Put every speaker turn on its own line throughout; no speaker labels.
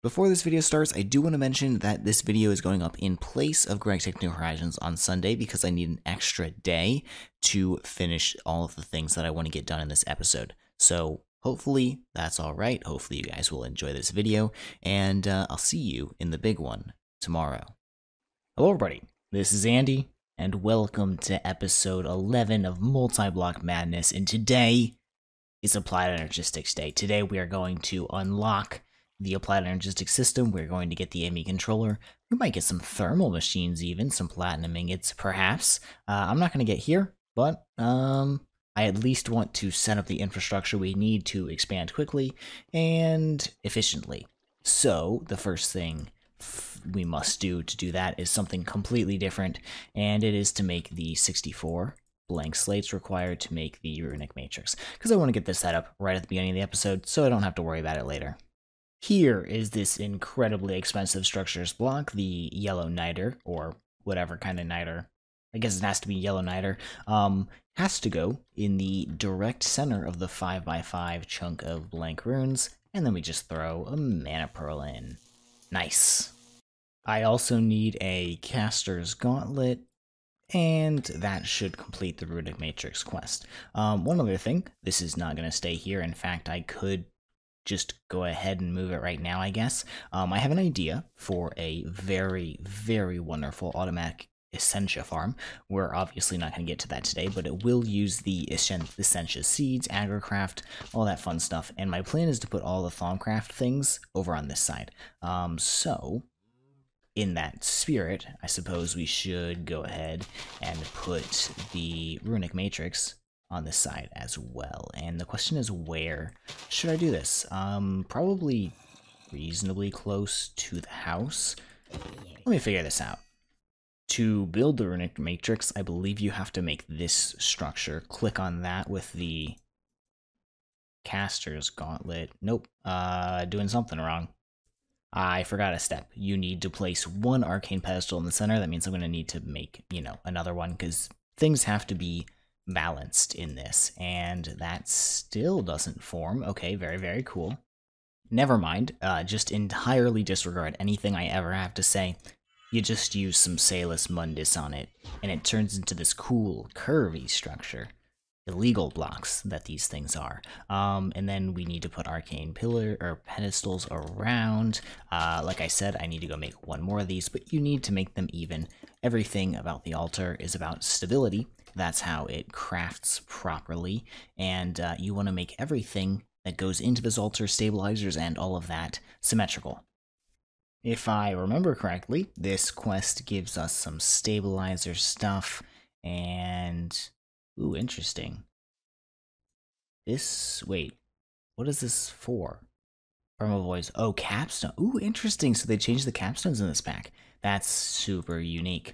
Before this video starts, I do want to mention that this video is going up in place of Galactic New Horizons on Sunday because I need an extra day to finish all of the things that I want to get done in this episode. So hopefully that's alright. Hopefully you guys will enjoy this video, and I'll see you in the big one tomorrow. Hello everybody, this is Andy, and welcome to episode 11 of Multiblock Madness, and today is Applied Energistics Day. Today we are going to unlock the Applied Energistics system. We're going to get the ME controller. We might get some thermal machines even, some platinum ingots perhaps. I'm not going to get here, but I at least want to set up the infrastructure we need to expand quickly and efficiently. So the first thing we must do to do that is something completely different, and it is to make the 64 blank slates required to make the runic matrix, because I want to get this set up right at the beginning of the episode so I don't have to worry about it later. Here is this incredibly expensive structures block, the yellow niter, or whatever kind of niter. I guess it has to be yellow niter. Has to go in the direct center of the 5x5 chunk of blank runes, and then we just throw a mana pearl in. Nice. I also need a caster's gauntlet, and that should complete the runic matrix quest. One other thing, this is not going to stay here. In fact, I could just go ahead and move it right now, I guess. I have an idea for a very, very wonderful automatic Essentia farm. We're obviously not going to get to that today, but it will use the Essentia seeds, agrocraft, all that fun stuff. And my plan is to put all the Thaumcraft things over on this side. So in that spirit, I suppose we should go ahead and put the runic matrix on this side as well. And the question is, where should I do this? Probably reasonably close to the house. Let me figure this out. To build the runic matrix, I believe you have to make this structure. Click on that with the caster's gauntlet. Nope, doing something wrong. I forgot a step. You need to place one arcane pedestal in the center. That means I'm going to need to make, another one, because things have to be balanced in this, and that still doesn't form. Okay, very, very cool. Never mind, just entirely disregard anything I ever have to say. You just use some Salus Mundus on it, and it turns into this cool, curvy structure. Illegal blocks that these things are. And then we need to put arcane pillar or pedestals around. Like I said, I need to go make one more of these, but you need to make them even. Everything about the altar is about stability. That's how it crafts properly, and you want to make everything that goes into this altar, stabilizers and all of that, symmetrical. If I remember correctly, this quest gives us some stabilizer stuff, and ooh, interesting. Wait, what is this for? Thermal voice. Oh, capstone. Ooh, interesting. So they changed the capstones in this pack. That's super unique.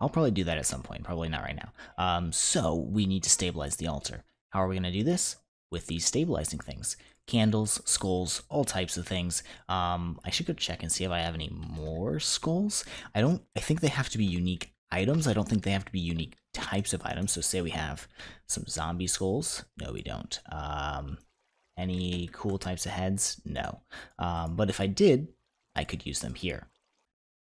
I'll probably do that at some point, probably not right now. So we need to stabilize the altar. How are we going to do this? With these stabilizing things. Candles, skulls, all types of things. I should go check and see if I have any more skulls. I think they have to be unique items. I don't think they have to be unique types of items. So say we have some zombie skulls. No, we don't. Any cool types of heads? No. But if I did, I could use them here.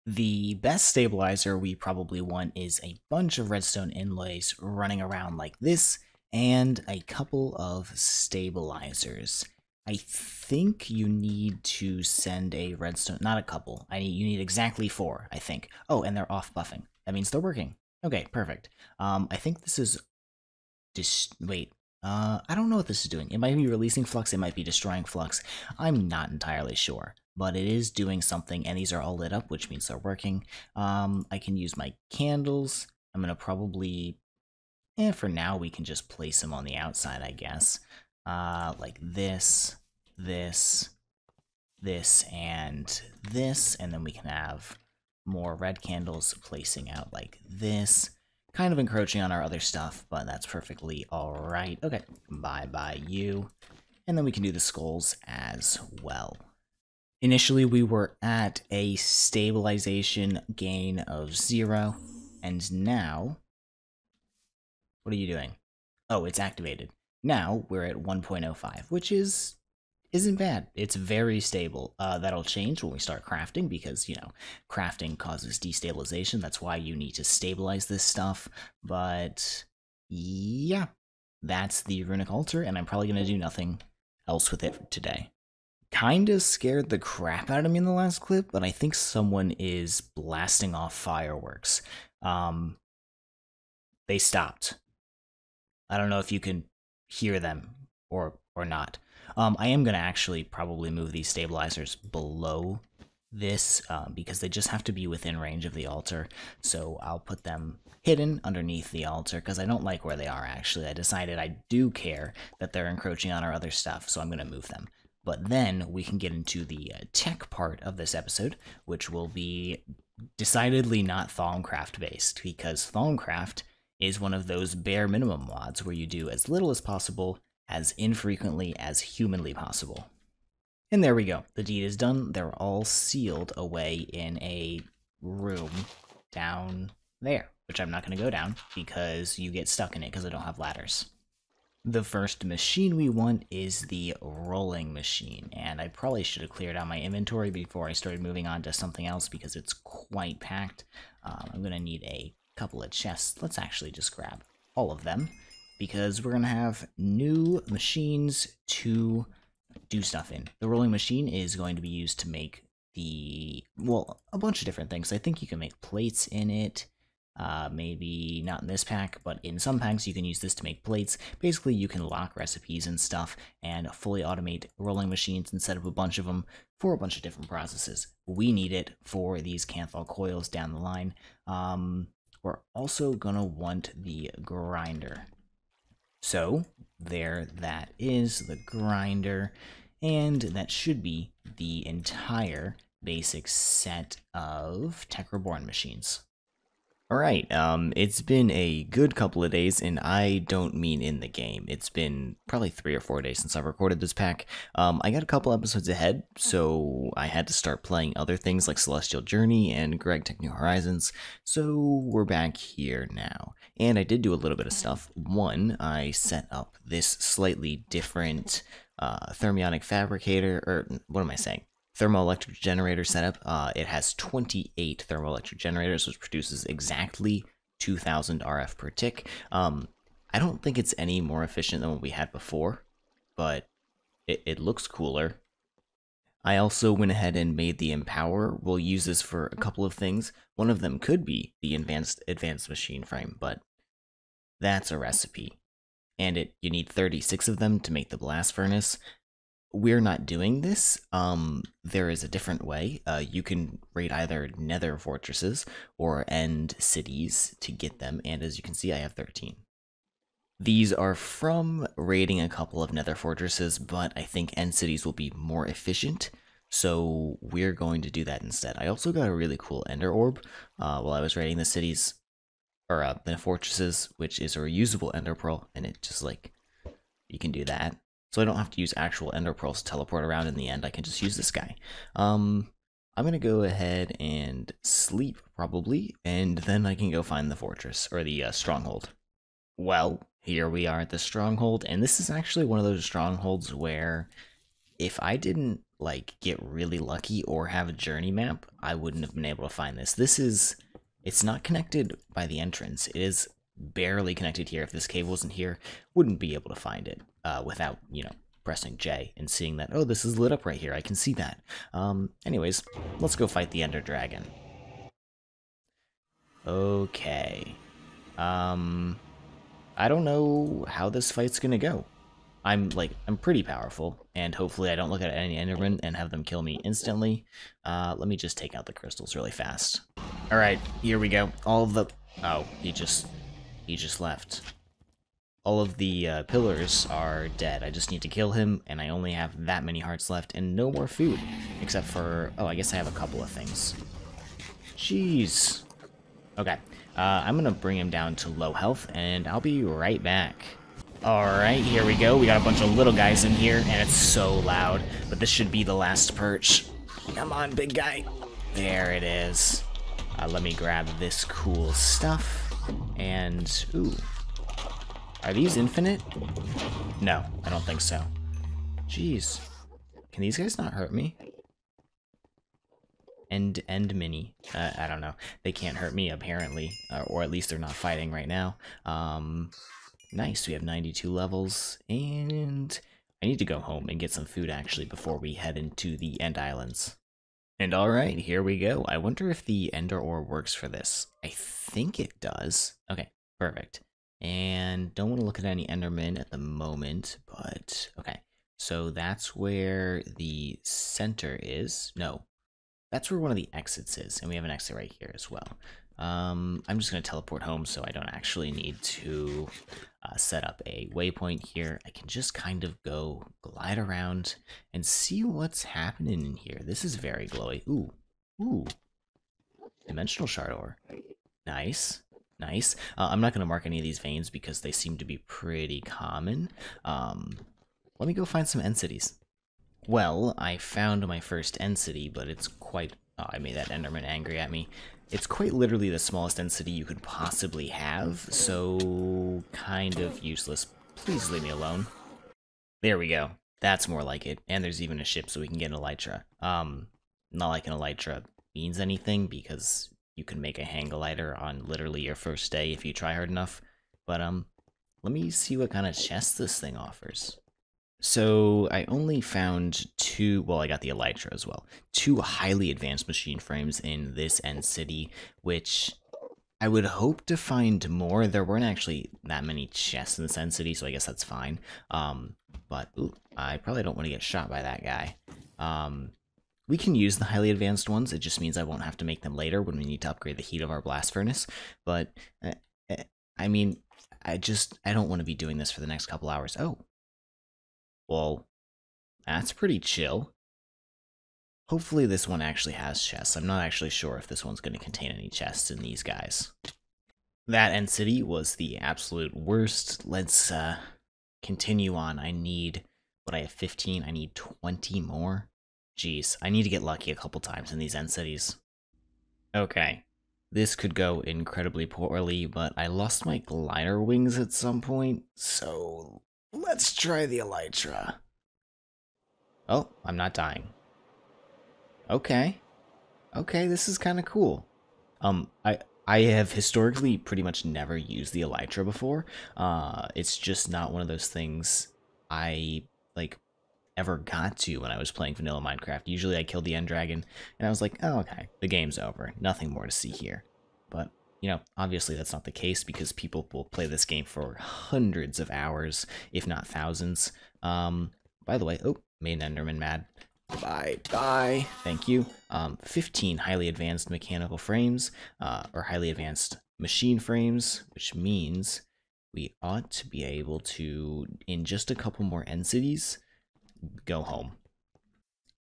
The best stabilizer we probably want is a bunch of redstone inlays running around like this, and a couple of stabilizers. I think you need to send a redstone, not a couple, you need exactly 4, I think. Oh, and they're off buffing. That means they're working. Okay, perfect. I think this is wait. I don't know what this is doing. It might be releasing flux, it might be destroying flux. I'm not entirely sure, but it is doing something, and these are all lit up, which means they're working. I can use my candles. I'm going to probably, for now, we can just place them on the outside, I guess. Like this, this, and this, and then we can have more red candles placing out like this. Kind of encroaching on our other stuff, but that's perfectly alright. Okay, bye-bye you. And then we can do the skulls as well. Initially, we were at a stabilization gain of 0, and now... What are you doing? Oh, it's activated. Now, we're at 1.05, which is isn't bad. It's very stable. That'll change when we start crafting because, you know, crafting causes destabilization. That's why you need to stabilize this stuff. But yeah, that's the runic altar, and I'm probably going to do nothing else with it today. Kinda scared the crap out of me in the last clip, but I think someone is blasting off fireworks. They stopped. I don't know if you can hear them or not. I am going to actually probably move these stabilizers below this because they just have to be within range of the altar. So I'll put them hidden underneath the altar because I don't like where they are actually. I decided I do care that they're encroaching on our other stuff, so I'm going to move them. But then we can get into the tech part of this episode, which will be decidedly not Thaumcraft based, because Thaumcraft is one of those bare minimum mods where you do as little as possible, as infrequently as humanly possible. And there we go. The deed is done. They're all sealed away in a room down there, which I'm not going to go down because you get stuck in it because I don't have ladders. The first machine we want is the rolling machine, and I probably should have cleared out my inventory before I started moving on to something else because it's quite packed. I'm going to need a couple of chests. Let's actually just grab all of them because we're going to have new machines to do stuff in. The rolling machine is going to be used to make a bunch of different things. I think you can make plates in it. Maybe not in this pack, but in some packs you can use this to make plates. Basically, you can lock recipes and stuff and fully automate rolling machines and set up a bunch of them for a bunch of different processes. We need it for these Canthal coils down the line. We're also gonna want the grinder. So there that is, the grinder, and that should be the entire basic set of Tech Reborn machines. Alright, it's been a good couple of days, and I don't mean in the game. It's been probably 3 or 4 days since I've recorded this pack. I got a couple episodes ahead, so I had to start playing other things like Celestial Journey and GregTech New Horizons, so we're back here now. And I did do a little bit of stuff. One, I set up this slightly different thermionic fabricator, or what am I saying? Thermoelectric generator setup. It has 28 thermoelectric generators, which produces exactly 2,000 RF per tick. I don't think it's any more efficient than what we had before, but it looks cooler. I also went ahead and made the Empower. We'll use this for a couple of things. One of them could be the advanced machine frame, but that's a recipe. And you need 36 of them to make the blast furnace. We're not doing this. There is a different way. You can raid either nether fortresses or end cities to get them, and as you can see, I have 13. These are from raiding a couple of nether fortresses, but I think end cities will be more efficient, so we're going to do that instead. I also got a really cool ender orb while I was raiding the cities, or the fortresses, which is a reusable ender pearl, and it just like, you can do that. So I don't have to use actual ender pearls to teleport around in the end. I can just use this guy. I'm going to go ahead and sleep, probably, and then I can go find the fortress, or the stronghold. Well, here we are at the stronghold, and this is actually one of those strongholds where if I didn't, like, get really lucky or have a journey map, I wouldn't have been able to find this. It's not connected by the entrance. It is barely connected here. If this cave wasn't here, wouldn't be able to find it without, you know, pressing J and seeing that, oh, this is lit up right here. I can see that. Anyways, let's go fight the Ender Dragon. Okay. I don't know how this fight's gonna go. I'm pretty powerful, and hopefully I don't look at any Endermen and have them kill me instantly. Let me just take out the crystals really fast. Alright, here we go. All of the... Oh, he just left. All of the pillars are dead. I just need to kill him, and I only have that many hearts left, and no more food. Except for... Oh, I guess I have a couple of things. Jeez. Okay. I'm gonna bring him down to low health, and I'll be right back. Alright, here we go. We got a bunch of little guys in here, and it's so loud. But this should be the last perch. Come on, big guy. There it is. Let me grab this cool stuff. And, ooh. Are these infinite? No, I don't think so. Jeez. Can these guys not hurt me? End mini. I don't know. They can't hurt me, apparently. Or at least they're not fighting right now. Nice, we have 92 levels. And I need to go home and get some food, actually, before we head into the End Islands. And alright, here we go. I wonder if the Ender Ore works for this. I think it does. Okay, perfect. And don't want to look at any Endermen at the moment, but okay. So that's where the center is. No, that's where one of the exits is, and we have an exit right here as well. I'm just going to teleport home so I don't actually need to set up a waypoint here. I can just kind of go glide around and see what's happening in here. This is very glowy. Ooh. Dimensional shard ore. Nice. Nice. I'm not going to mark any of these veins because they seem to be pretty common. Let me go find some end cities. Well, I found my first end city, but it's quite... Oh, I made that Enderman angry at me. It's quite literally the smallest end city you could possibly have, so kind of useless. Please leave me alone. There we go. That's more like it. And there's even a ship so we can get an elytra. Not like an elytra means anything, because you can make a hang glider on literally your first day if you try hard enough. But, let me see what kind of chest this thing offers. So I only found two, well, I got the elytra as well, two highly advanced machine frames in this end city, which I would hope to find more. There weren't actually that many chests in this end city, so I guess that's fine. But ooh, I probably don't want to get shot by that guy. We can use the highly advanced ones. It just means I won't have to make them later when we need to upgrade the heat of our blast furnace. But, I mean, I don't want to be doing this for the next couple hours. Oh. Well, that's pretty chill. Hopefully this one actually has chests. I'm not actually sure if this one's going to contain any chests in these guys. That end city was the absolute worst. Let's continue on. I have 15. I need 20 more. Jeez, I need to get lucky a couple times in these end cities. Okay, this could go incredibly poorly, but I lost my glider wings at some point, so... Let's try the elytra. Oh, I'm not dying. Okay. Okay, this is kind of cool. I have historically pretty much never used the elytra before. It's just not one of those things I, like, ever got to when I was playing vanilla Minecraft. Usually I killed the end dragon, and I was like, oh, okay, the game's over. Nothing more to see here. But... you know, obviously that's not the case because people will play this game for hundreds of hours, if not thousands. By the way, oh, made an Enderman mad. Bye. Thank you. 15 highly advanced mechanical frames, or highly advanced machine frames, which means we ought to be able to, in just a couple more end cities, go home.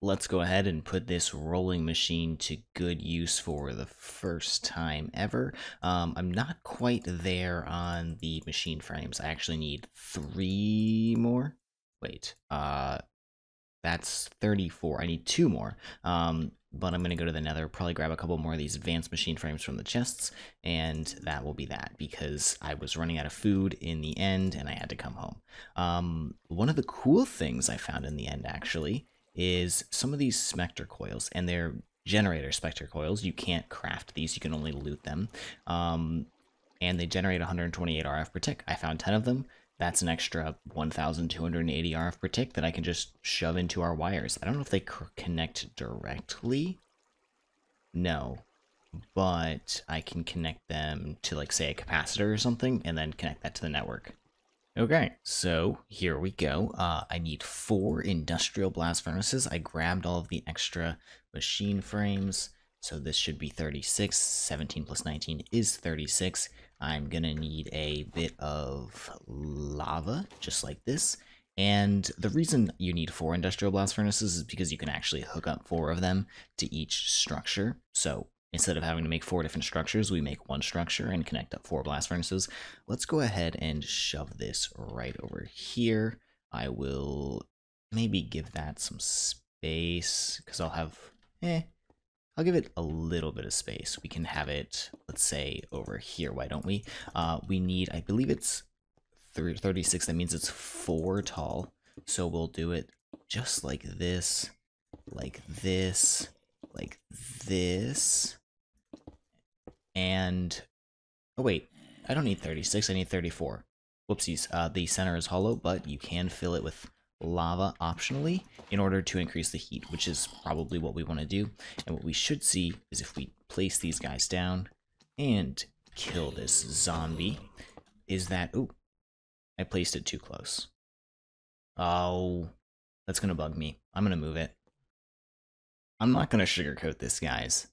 Let's go ahead and put this rolling machine to good use for the first time ever. I'm not quite there on the machine frames. I actually need 3 more. Wait, that's 34. I need 2 more. But I'm going to go to the nether, probably grab a couple more of these advanced machine frames from the chests, and that will be that, because I was running out of food in the end, and I had to come home. One of the cool things I found in the end, actually, is some of these specter coils, and they're generator specter coils. You can't craft these, you can only loot them. And they generate 128 RF per tick. I found 10 of them. That's an extra 1,280 RF per tick that I can just shove into our wires. I don't know if they connect directly. No. But I can connect them to, like, say, a capacitor or something, and then connect that to the network. Okay, so here we go. I need 4 industrial blast furnaces. I grabbed all of the extra machine frames, so this should be 36. 17 plus 19 is 36. I'm gonna need a bit of lava, just like this. And the reason you need 4 industrial blast furnaces is because you can actually hook up 4 of them to each structure. So instead of having to make 4 different structures, we make 1 structure and connect up 4 blast furnaces. Let's go ahead and shove this right over here. I will maybe give that some space, because I'll have, I'll give it a little bit of space. We can have it, let's say, over here. Why don't we? We need, I believe it's 36. That means it's 4 tall. So we'll do it just like this, like this, like this, and oh wait, I don't need 36, I need 34. Whoopsies, the center is hollow, but you can fill it with lava optionally in order to increase the heat, which is probably what we want to do. And what we should see is if we place these guys down and kill this zombie, is that, oh, I placed it too close. Oh, that's gonna bug me. I'm gonna move it. I'm not gonna sugarcoat this, guys.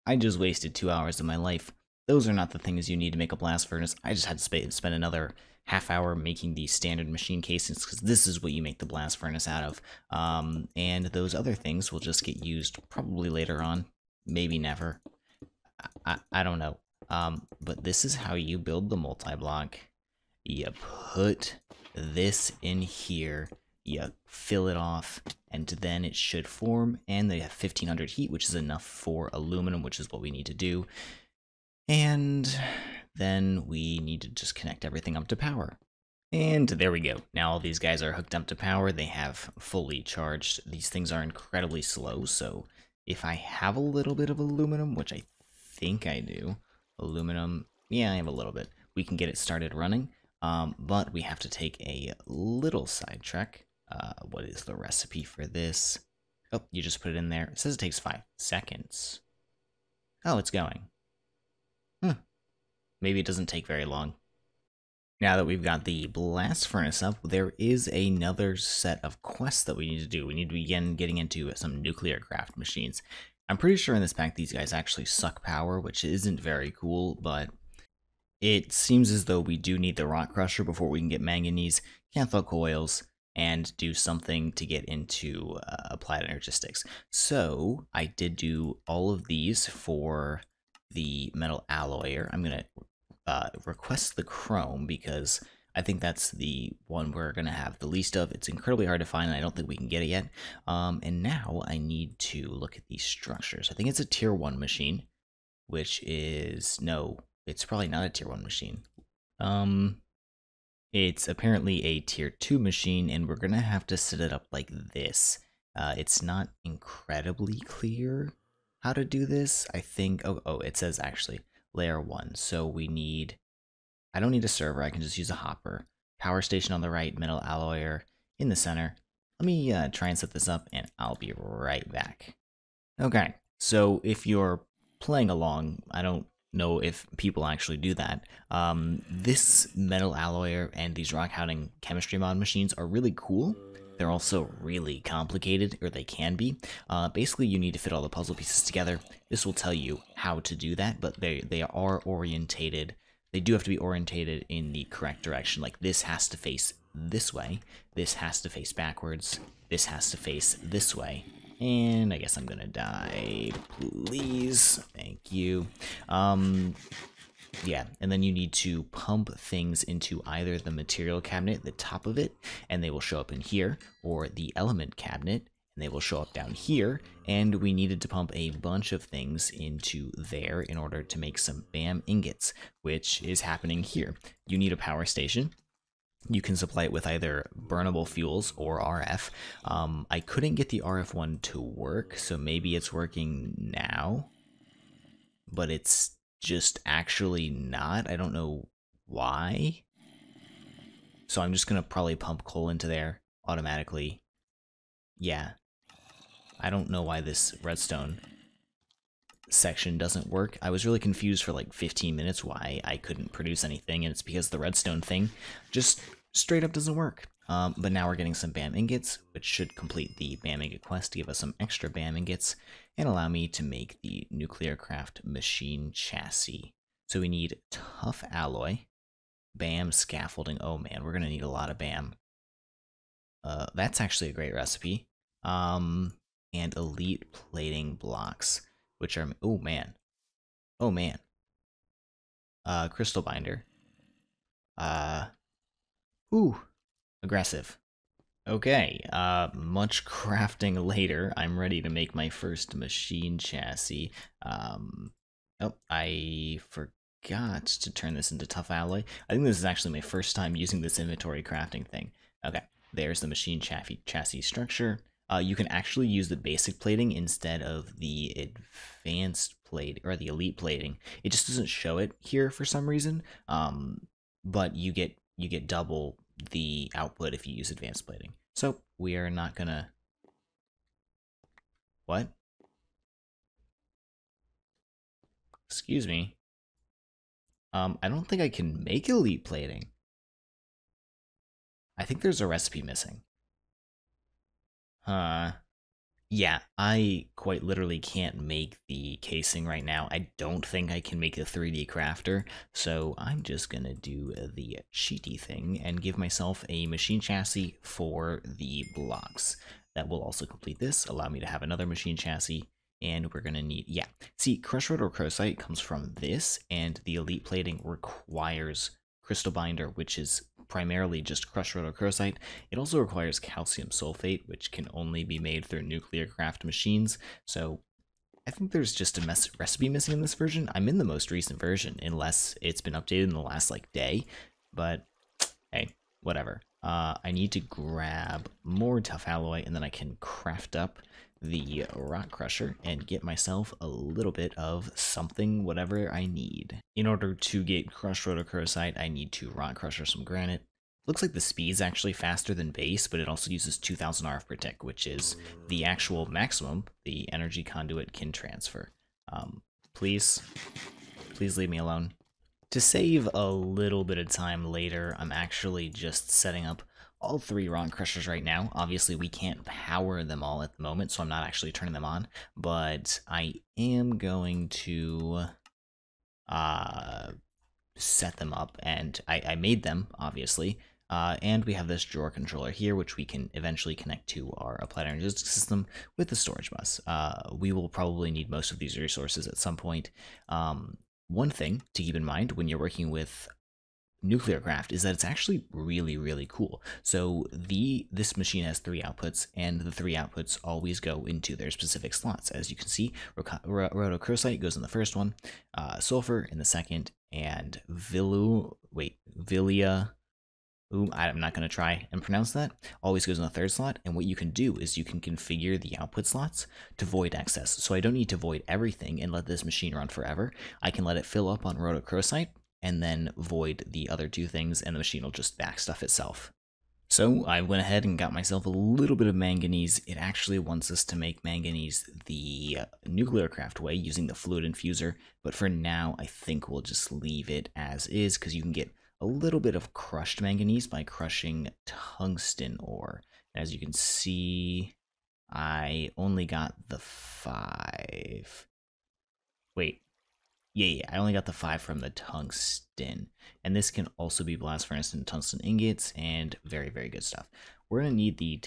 I just wasted 2 hours of my life. Those are not the things you need to make a blast furnace. I just had to spend another half hour making these standard machine casings, because this is what you make the blast furnace out of. And those other things will just get used probably later on. Maybe never. I don't know. But this is how you build the multi-block. You put this in here, you fill it off, and then it should form, and they have 1500 heat, which is enough for aluminum, which is what we need to do. And then we need to just connect everything up to power. And there we go. Now all these guys are hooked up to power. They have fully charged. These things are incredibly slow, so if I have a little bit of aluminum, which I think I do, aluminum, yeah, I have a little bit, we can get it started running. But we have to take a little sidetrack. What is the recipe for this? Oh, you just put it in there. It says it takes 5 seconds. Oh, it's going. Maybe it doesn't take very long. Now that we've got the blast furnace up, there is another set of quests that we need to do. We need to begin getting into some nuclear craft machines. I'm pretty sure in this pack these guys actually suck power, which isn't very cool, but it seems as though we do need the rock crusher before we can get manganese, cathode coils, and do something to get into applied energistics. So I did do all of these for the metal alloyer. I'm going to request the chrome because I think that's the one we're going to have the least of. It's incredibly hard to find, and I don't think we can get it yet. And now I need to look at these structures. I think it's a tier 1 machine, which is, no, it's probably not a tier 1 machine. It's apparently a tier 2 machine, and we're going to have to set it up like this. It's not incredibly clear how to do this. I think, oh, it says actually layer 1. So we need, I don't need a server, I can just use a hopper. Power station on the right, metal alloyer in the center. Let me try and set this up, and I'll be right back. Okay, so if you're playing along, I don't know if people actually do that. This metal alloyer and these rock howling chemistry mod machines are really cool. They're also really complicated, or they can be. Basically, you need to fit all the puzzle pieces together. This will tell you how to do that, but they are orientated. They do have to be orientated in the correct direction. Like, this has to face this way, this has to face backwards, this has to face this way. And I guess I'm gonna die, please. Thank you. Yeah, and then you need to pump things into either the material cabinet, the top of it, and they will show up in here, or the element cabinet, and they will show up down here. And we needed to pump a bunch of things into there in order to make some BAM ingots, which is happening here. You need a power station. You can supply it with either burnable fuels or RF. I couldn't get the RF one to work, so maybe it's working now, but it's just actually not. I don't know why. So I'm just gonna probably pump coal into there automatically. Yeah. I don't know why this redstone section doesn't work. I was really confused for like 15 minutes why I couldn't produce anything, and it's because the redstone thing just straight up doesn't work. But now we're getting some BAM ingots, which should complete the BAM ingot quest to give us some extra BAM ingots and allow me to make the nuclear craft machine chassis. So we need tough alloy, BAM scaffolding. Oh man, we're gonna need a lot of BAM. That's actually a great recipe. And elite plating blocks, which are, oh man, crystal binder. Aggressive. Okay, much crafting later, I'm ready to make my first machine chassis. Oh, I forgot to turn this into tough alloy. I think this is actually my first time using this inventory crafting thing. Okay, There's the machine chassis structure. You can actually use the basic plating instead of the advanced plate or the elite plating. It just doesn't show it here for some reason. But you get double the output if you use advanced plating. So we are not gonna. What? Excuse me. I don't think I can make elite plating. I think there's a recipe missing. Yeah, I quite literally can't make the casing right now. I don't think I can make a 3D crafter, so I'm just gonna do the cheaty thing and give myself a machine chassis for the blocks. That will also complete this, allow me to have another machine chassis, and we're gonna need, yeah. See, crushed rhodochrosite comes from this, and the elite plating requires crystal binder, which is primarily just crushed rhodochrosite. It also requires calcium sulfate, which can only be made through nuclear craft machines. So I think there's just a recipe missing in this version. I'm in the most recent version, unless it's been updated in the last like day. But hey, whatever. I need to grab more tough alloy, and then I can craft up the rock crusher and get myself a little bit of something, whatever I need. In order to get crushed rhodochrosite, I need to rock crusher some granite. Looks like the speed's actually faster than base, but it also uses 2000 RF per tick, which is the actual maximum the energy conduit can transfer. Please leave me alone. To save a little bit of time later, I'm actually just setting up all 3 rock crushers right now. Obviously, we can't power them all at the moment, so I'm not actually turning them on, but I am going to set them up, and I made them, obviously. And we have this drawer controller here, which we can eventually connect to our applied Energistics system with the storage bus. We will probably need most of these resources at some point. One thing to keep in mind when you're working with nuclear craft is that it's actually really, really cool. So this machine has 3 outputs, and the 3 outputs always go into their specific slots. As you can see, rhodochrosite goes in the first one, sulfur in the second, and Vilia. I'm not going to try and pronounce that. Always goes in the 3rd slot, and what you can do is you can configure the output slots to void excess. So I don't need to void everything and let this machine run forever. I can let it fill up on rhodochrosite and then void the other 2 things, and the machine will just back stuff itself. So I went ahead and got myself a little bit of manganese. It actually wants us to make manganese the nuclear craft way using the fluid infuser, but for now I think we'll just leave it as is, because you can get a little bit of crushed manganese by crushing tungsten ore. As you can see, I only got the 5. Wait. Yeah, I only got the 5 from the tungsten. And this can also be blast furnace and tungsten ingots, and very, very good stuff. We're going to need the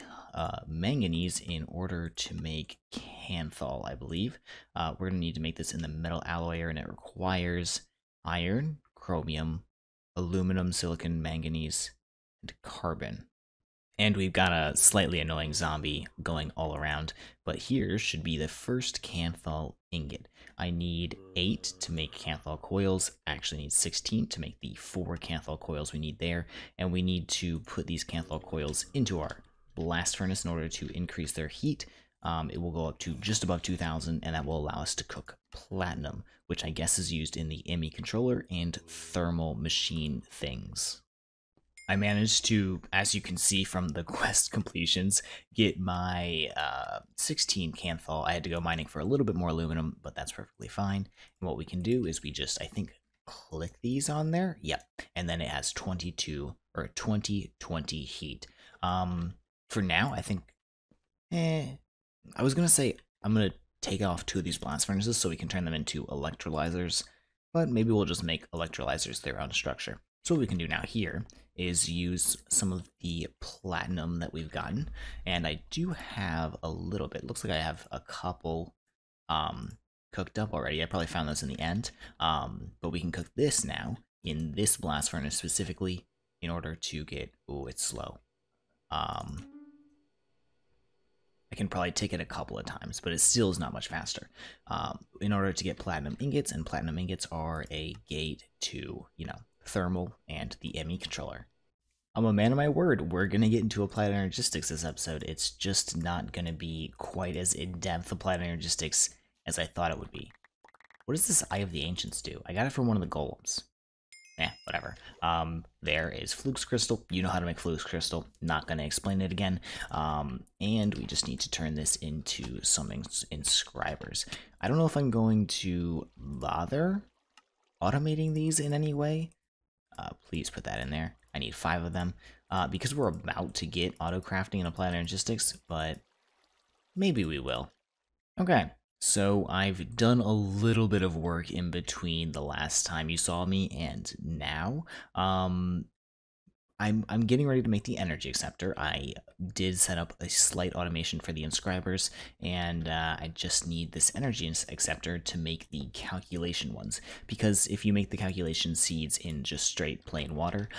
manganese in order to make canthal, I believe. We're going to need to make this in the metal alloyer, and it requires iron, chromium, aluminum, silicon, manganese, and carbon. And we've got a slightly annoying zombie going all around, but here should be the first canthal ingot. I need 8 to make canthal coils. I actually need 16 to make the 4 canthal coils we need there, and we need to put these canthal coils into our blast furnace in order to increase their heat. It will go up to just above 2000, and that will allow us to cook platinum, which I guess is used in the ME controller and thermal machine things. I managed to, as you can see from the quest completions, get my 16 canthal. I had to go mining for a little bit more aluminum, but that's perfectly fine. And what we can do is we just, I think, click these on there. Yep. And then it has 22 or 2020 heat. For now, I think, I was going to say I'm going to take off 2 of these blast furnaces so we can turn them into electrolyzers, but maybe we'll just make electrolyzers their own structure. So what we can do now here is use some of the platinum that we've gotten, and I do have a little bit. Looks like I have a couple cooked up already. I probably found those in the end, but we can cook this now in this blast furnace specifically in order to get, oh, it's slow. I can probably take it a couple of times, but it still is not much faster. In order to get platinum ingots, and platinum ingots are a gate to, thermal and the ME controller. I'm a man of my word. We're going to get into applied energistics this episode. It's just not going to be quite as in-depth applied energistics as I thought it would be. What does this Eye of the Ancients do? I got it from one of the golems. Whatever. There is Fluke's Crystal. You know how to make Fluke's Crystal. Not going to explain it again. And we just need to turn this into some inscribers. I don't know if I'm going to bother automating these in any way. Please put that in there. I need 5 of them. Because we're about to get auto crafting and applied energistics, but maybe we will. Okay. So I've done a little bit of work in between the last time you saw me and now. I'm getting ready to make the energy acceptor. I did set up a slight automation for the inscribers, and I just need this energy acceptor to make the calculation ones. Because if you make the calculation seeds in just straight plain water,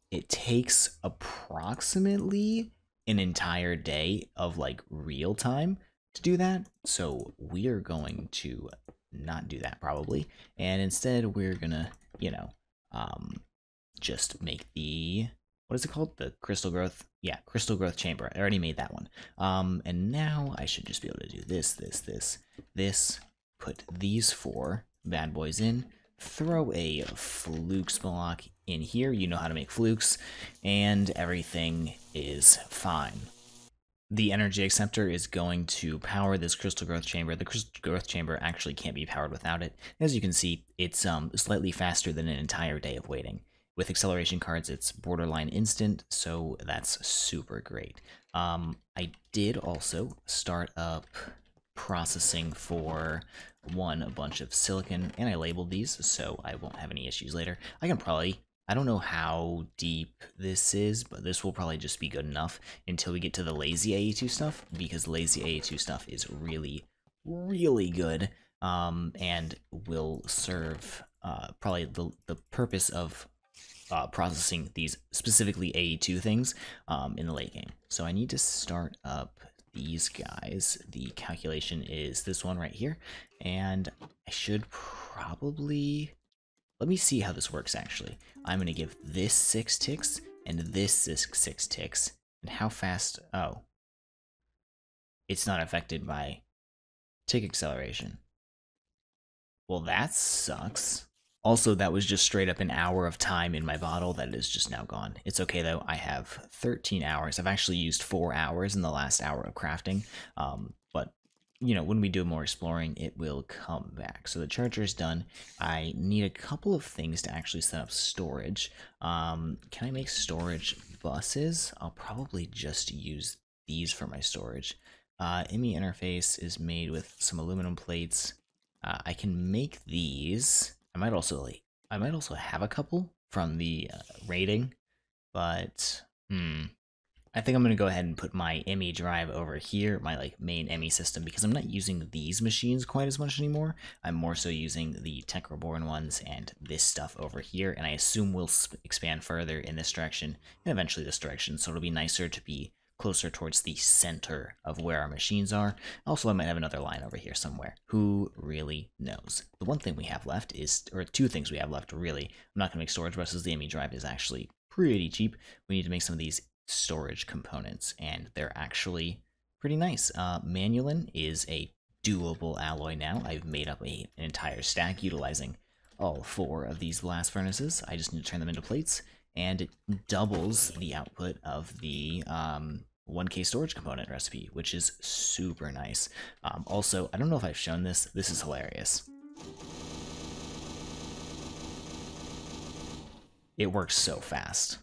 it takes approximately an entire day of like real time to do that. So we are going to not do that probably, and instead we're gonna, just make the, what is it called? The crystal growth? Yeah, crystal growth chamber. I already made that one. And now I should just be able to do this, put these 4 bad boys in, throw a flukes block in here. You know how to make flukes, and everything is fine. The energy acceptor is going to power this crystal growth chamber. The crystal growth chamber actually can't be powered without it. As you can see, it's slightly faster than an entire day of waiting. With acceleration cards, it's borderline instant, so that's super great. I did also start up processing for a bunch of silicon, and I labeled these, so I won't have any issues later. I don't know how deep this is, but this will probably just be good enough until we get to the lazy AE2 stuff, because lazy AE2 stuff is really, really good, and will serve probably the purpose of processing these specifically AE2 things in the late game. So I need to start up these guys. The calculation is this one right here, and I should probably... Let me see how this works, actually. I'm going to give this 6 ticks and this 6 ticks. And how fast... Oh. It's not affected by tick acceleration. Well, that sucks. Also, that was just straight up an hour of time in my bottle that is just now gone. It's okay, though. I have 13 hours. I've actually used 4 hours in the last hour of crafting. But when we do more exploring, it will come back. So the charger is done. I need a couple of things to actually set up storage. Can I make storage buses? I'll probably just use these for my storage. IMI interface is made with some aluminum plates. I can make these. I might also have a couple from the rating, but I think I'm going to go ahead and put my ME drive over here, my main ME system, because I'm not using these machines quite as much anymore. I'm more so using the Tech Reborn ones and this stuff over here, and I assume we'll expand further in this direction and eventually this direction, so it'll be nicer to be closer towards the center of where our machines are. Also, I might have another line over here somewhere. Who really knows? The one thing we have left is, or 2 things we have left really, I'm not going to make storage buses. The ME drive is actually pretty cheap. We need to make some of these storage components, and they're actually pretty nice. Manulin is a doable alloy now. I've made up an entire stack utilizing all 4 of these blast furnaces. I just need to turn them into plates, and it doubles the output of the 1K storage component recipe, which is super nice. Also, I don't know if I've shown this. This is hilarious. It works so fast.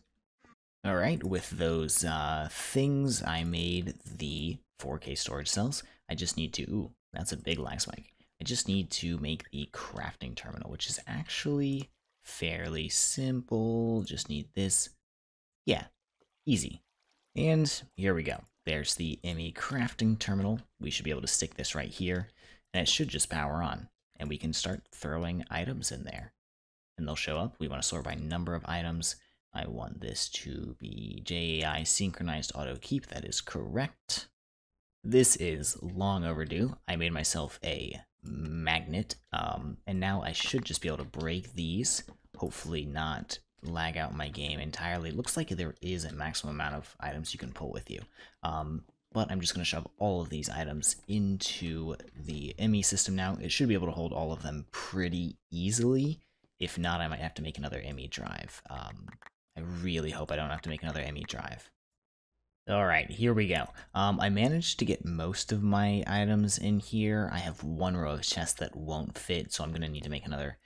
Alright, with those things, I made the 4K storage cells. I just need to... Ooh, that's a big lag spike. I just need to make the crafting terminal, which is actually fairly simple. Just need this. Yeah, easy. And here we go. There's the ME crafting terminal. We should be able to stick this right here, and it should just power on. And we can start throwing items in there. And they'll show up. We want to sort by number of items. I want this to be JAI synchronized auto keep. That is correct. This is long overdue. I made myself a magnet, and now I should just be able to break these. Hopefully not lag out my game entirely. It looks like there is a maximum amount of items you can pull with you. But I'm just going to shove all of these items into the ME system now. It should be able to hold all of them pretty easily. If not, I might have to make another ME drive. I really hope I don't have to make another ME drive. Alright, here we go. I managed to get most of my items in here. I have one row of chests that won't fit, so I'm going to need to make another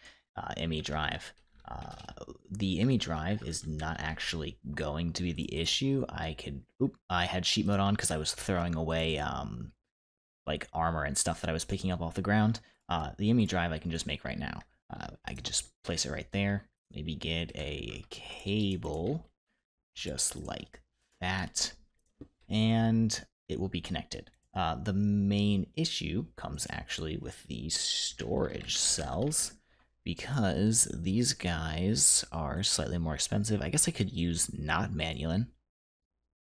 ME drive. The ME drive is not actually going to be the issue. I had sheep mode on because I was throwing away like armor and stuff that I was picking up off the ground. The ME drive I can just make right now. I could just place it right there. Maybe get a cable just like that, and it will be connected. The main issue comes actually with the storage cells, because these guys are slightly more expensive. I guess I could use not manulin,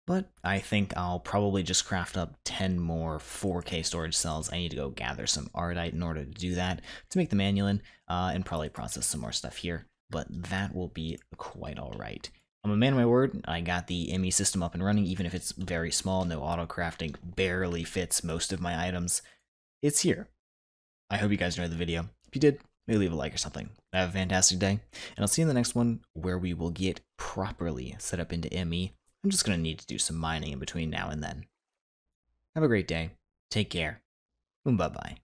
but I think I'll probably just craft up 10 more 4K storage cells. I need to go gather some ardite in order to do that, to make the manulin, and probably process some more stuff here, but that will be quite alright. I'm a man of my word. I got the ME system up and running, even if it's very small. No auto crafting, barely fits most of my items. It's here. I hope you guys enjoyed the video. If you did, maybe leave a like or something. Have a fantastic day, and I'll see you in the next one, where we will get properly set up into ME. I'm just going to need to do some mining in between now and then. Have a great day. Take care. Bye-bye.